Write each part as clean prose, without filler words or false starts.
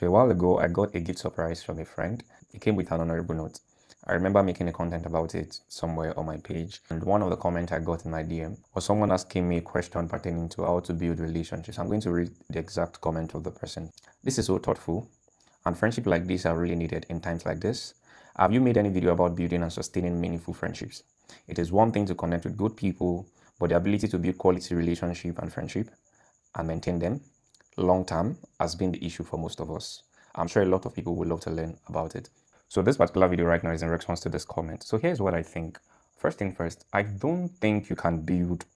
So a while ago, I got a gift surprise from a friend. It came with an honorable note. I remember making a content about it somewhere on my page, and one of the comments I got in my DM was someone asking me a question pertaining to how to build relationships. I'm going to read the exact comment of the person. This is so thoughtful, and friendship like this are really needed in times like this. Have you made any video about building and sustaining meaningful friendships? It is one thing to connect with good people, but the ability to build quality relationship and friendship and maintain them long term has been the issue for most of us. I'm sure a lot of people would love to learn about it. So this particular video right now is in response to this comment. So here's what I think. First thing first, I don't think you can build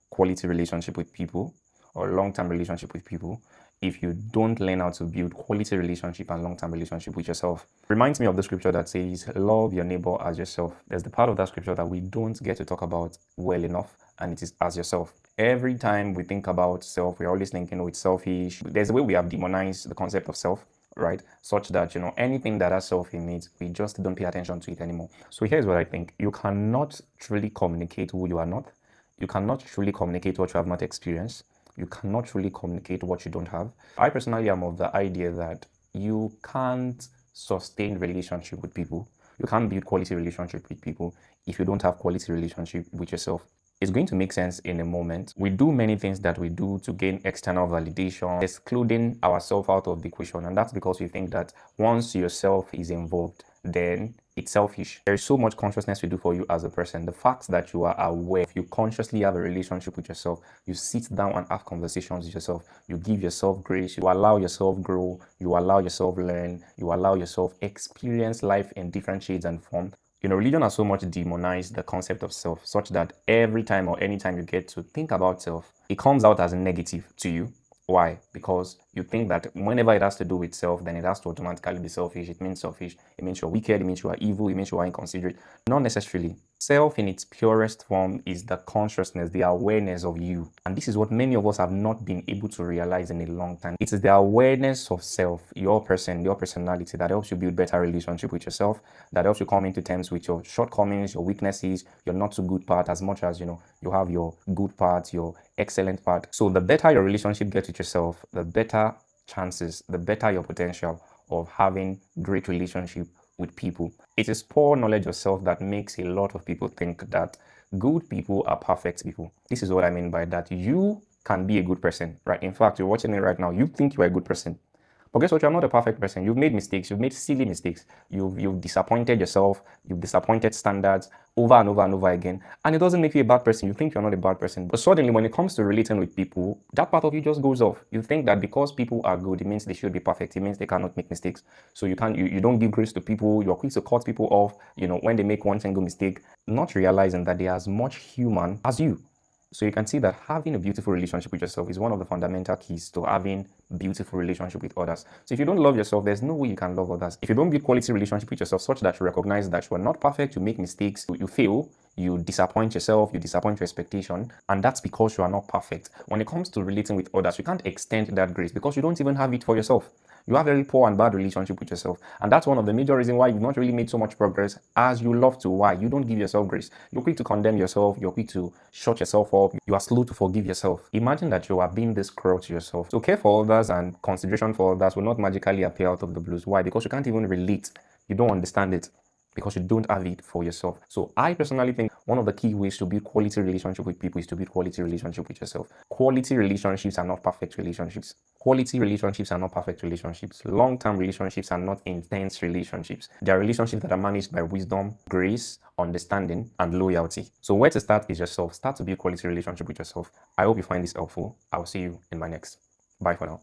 quality relationship with people or long-term relationship with people if you don't learn how to build quality relationship and long-term relationship with yourself. Reminds me of the scripture that says, love your neighbor as yourself. There's the part of that scripture that we don't get to talk about well enough, and it is as yourself. Every time we think about self, we're always thinking it's selfish. There's a way we have demonized the concept of self, right? Such that, anything that has self in it, we just don't pay attention to it anymore. So here's what I think. You cannot truly communicate who you are not. You cannot truly communicate what you have not experienced. You cannot truly communicate what you don't have. I personally am of the idea that you can't sustain relationship with people. You can't build quality relationship with people if you don't have quality relationship with yourself. It's going to make sense in a moment. We do many things that we do to gain external validation, excluding ourselves out of the equation. And that's because we think that once yourself is involved, then it's selfish. There is so much consciousness we do for you as a person. The fact that you are aware, you consciously have a relationship with yourself, you sit down and have conversations with yourself, you give yourself grace, you allow yourself grow, you allow yourself learn, you allow yourself experience life in different shades and form. Religion has so much demonized the concept of self, such that every time or anytime you get to think about self, it comes out as negative to you. Why? Because you think that whenever it has to do with self, then it has to automatically be selfish. It means selfish. It means you're wicked. It means you are evil. It means you are inconsiderate. Not necessarily. Self in its purest form is the consciousness, the awareness of you. And this is what many of us have not been able to realize in a long time. It is the awareness of self, your person, your personality, that helps you build better relationship with yourself, that helps you come into terms with your shortcomings, your weaknesses, your not so good part, as much as, you have your good part, your excellent part. So the better your relationship gets with yourself, the better chances, the better your potential of having great relationship with people. It is poor knowledge of self that makes a lot of people think that good people are perfect people. This is what I mean by that. You can be a good person, right? In fact, you're watching it right now. You think you are a good person. But guess what? You're not a perfect person. You've made mistakes. You've made silly mistakes. You've disappointed yourself. You've disappointed standards over and over and over again. And it doesn't make you a bad person. You think you're not a bad person. But suddenly, when it comes to relating with people, that part of you just goes off. You think that because people are good, it means they should be perfect. It means they cannot make mistakes. So you don't give grace to people. You're quick to cut people off, when they make one single mistake, not realizing that they're as much human as you. So you can see that having a beautiful relationship with yourself is one of the fundamental keys to having beautiful relationship with others. So if you don't love yourself, there's no way you can love others. If you don't build quality relationship with yourself such that you recognize that you are not perfect, you make mistakes, you fail, you disappoint yourself, you disappoint your expectation, and that's because you are not perfect. When it comes to relating with others, you can't extend that grace because you don't even have it for yourself. You have a very poor and bad relationship with yourself. And that's one of the major reasons why you've not really made so much progress as you love to. Why? You don't give yourself grace. You're quick to condemn yourself. You're quick to shut yourself up. You are slow to forgive yourself. Imagine that you are being this cruel to yourself. So care for others and consideration for others will not magically appear out of the blues. Why? Because you can't even relate. You don't understand it, because you don't have it for yourself. So I personally think one of the key ways to build quality relationship with people is to build quality relationship with yourself. Quality relationships are not perfect relationships. Quality relationships are not perfect relationships. Long-term relationships are not intense relationships. They are relationships that are managed by wisdom, grace, understanding, and loyalty. So where to start is yourself. Start to build quality relationship with yourself. I hope you find this helpful. I will see you in my next. Bye for now.